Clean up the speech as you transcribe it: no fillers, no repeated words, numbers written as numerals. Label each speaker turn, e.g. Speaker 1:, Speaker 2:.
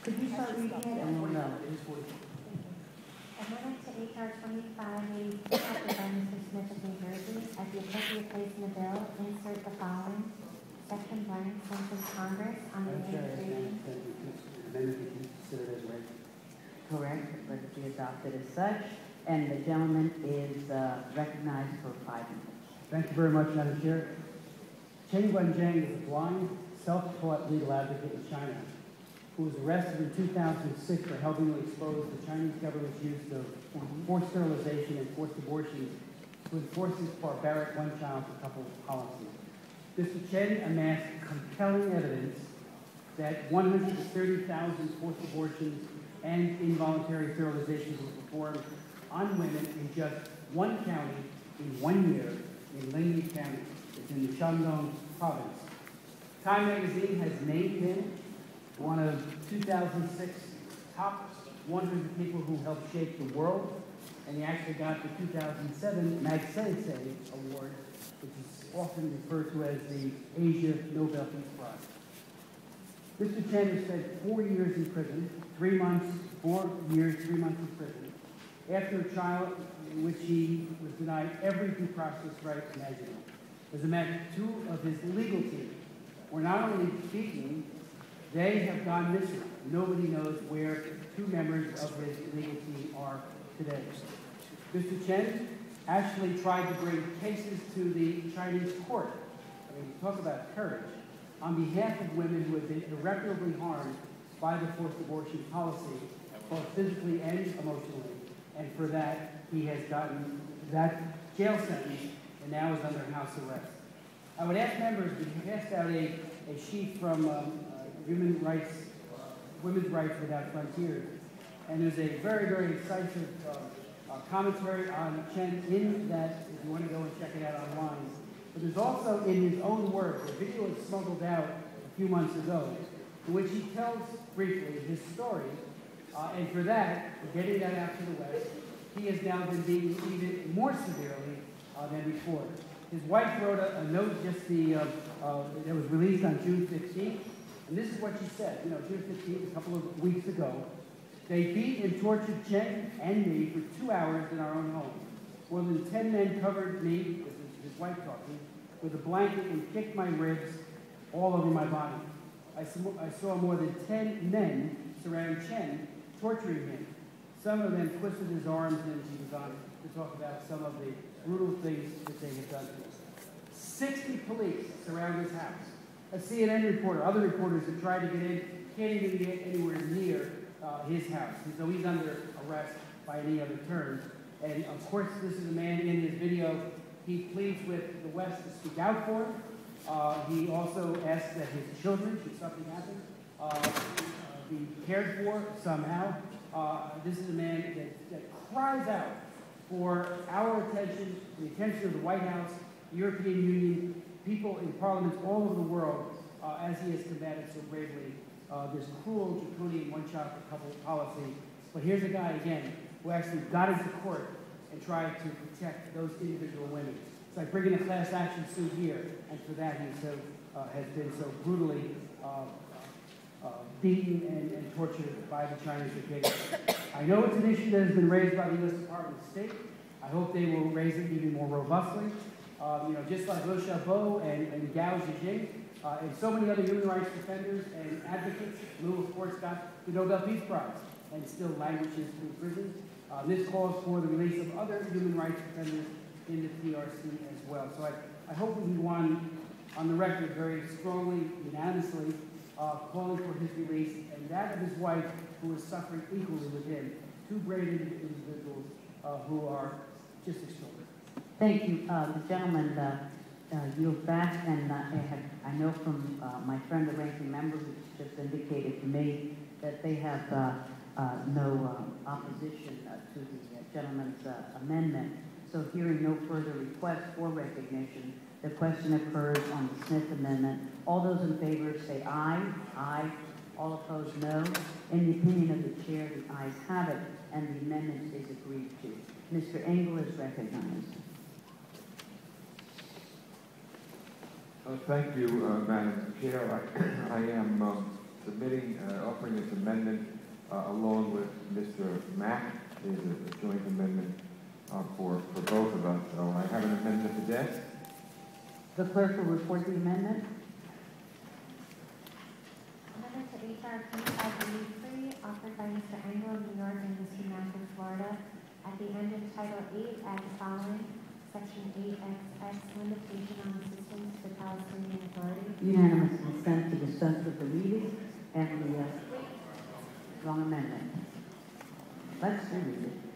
Speaker 1: Could you start reading it and we'll know?
Speaker 2: Amendment to H.R. 2580, offered by Mr. Smith of New Jersey. At the appropriate place in the bill, insert the following. Section blank, sentence Congress on the administration.
Speaker 3: Amendment be considered as read.
Speaker 1: Correct. Let it be adopted as such. And the gentleman is recognized for 5 minutes.
Speaker 3: Thank you very much, Madam Chair. Chen Guangzheng is a blind, self-taught legal advocate in China who was arrested in 2006 for helping to expose the Chinese government's use of forced sterilization and forced abortions to enforce its barbaric one-child-per-couple policy. Mr. Chen amassed compelling evidence that 130,000 forced abortions and involuntary sterilizations were performed on women in just one county in 1 year in Lingyi County. It's in the Shandong province. Time magazine has named him one of 2006 top 100 people who helped shape the world, and he actually got the 2007 Magsaysay Award, which is often referred to as the Asia Nobel Peace Prize. Mr. Chen has spent 4 years in prison, 4 years, 3 months in prison, after a trial in which he was denied every due process right imaginable. As a matter, 2 of his legal team were not only beaten, they have gone missing. Nobody knows where 2 members of his legal team are today. Mr. Chen actually tried to bring cases to the Chinese court. I mean, talk about courage. On behalf of women who have been irreparably harmed by the forced abortion policy, both physically and emotionally. And for that, he has gotten that jail sentence and now is under house arrest. I would ask members, we passed out a sheet from Women's Rights Without Frontiers, and there's a very, very incisive commentary on Chen in that, if you want to go and check it out online. But there's also, in his own words, a video was smuggled out a few months ago, in which he tells briefly his story, and for that, for getting that out to the West, he has now been beaten even more severely than before. His wife wrote a note just that was released on June 15th, and this is what she said. You know, June 15th, a couple of weeks ago, they beat and tortured Chen and me for 2 hours in our own home. More than 10 men covered me, this is his wife talking, with a blanket and kicked my ribs all over my body. I saw more than 10 men surround Chen, torturing him. Some of them twisted his arms, and he was on to talk about some of the brutal things that they had done to him. 60 police surround his house. A CNN reporter, other reporters have tried to get in, can't even get anywhere near his house. And so he's under arrest by any other terms. And of course, this is a man in his video. He pleads with the West to speak out for him. He also asks that his children, should something happen, be cared for somehow. This is a man that cries out for our attention, the attention of the White House, the European Union, people in parliaments all over the world, as he has combated so bravely this cruel, draconian one-child-per-couple policy. But here's a guy, again, who actually got into court and tried to protect those individual women. It's like bringing a class action suit here, and for that he has been so brutally beaten and tortured by the Chinese dictator. I know it's an issue that has been raised by the U.S. Department of State. I hope they will raise it even more robustly. Just like Liu Xiaobo and Gao Zhijing, and so many other human rights defenders and advocates. Liu, of course, got the Nobel Peace Prize and still languishes in prison. This calls for the release of other human rights defenders in the PRC as well. So I hope we can go on the record very strongly, unanimously, calling for his release, and that of his wife, who is suffering equally with him. 2 great individuals who are just extraordinary.
Speaker 1: Thank you. The gentleman yields back, and I know from my friend, the ranking member, who just indicated to me that they have no opposition to the gentleman's amendment. So hearing no further requests for recognition, the question occurs on the Smith Amendment. All those in favor say aye. Aye. All opposed, no. In the opinion of the chair, the ayes have it, and the amendment is agreed to. Mr. Engel is recognized.
Speaker 4: Thank you, Madam Chair. I am offering this amendment along with Mr. Mack. There's a joint amendment for both of us. So I have an amendment to desk.
Speaker 1: The clerk will report the amendment.
Speaker 2: Amendment to HR 2583, offered by Mr. Engel of New York and Mr. Mack of Florida. At the end of Title 8, add the following. Section 8XX, limitation on assistance to the Palestinian Authority.
Speaker 1: Unanimous consent to dispense with the reading and the wrong amendment. Let's read it.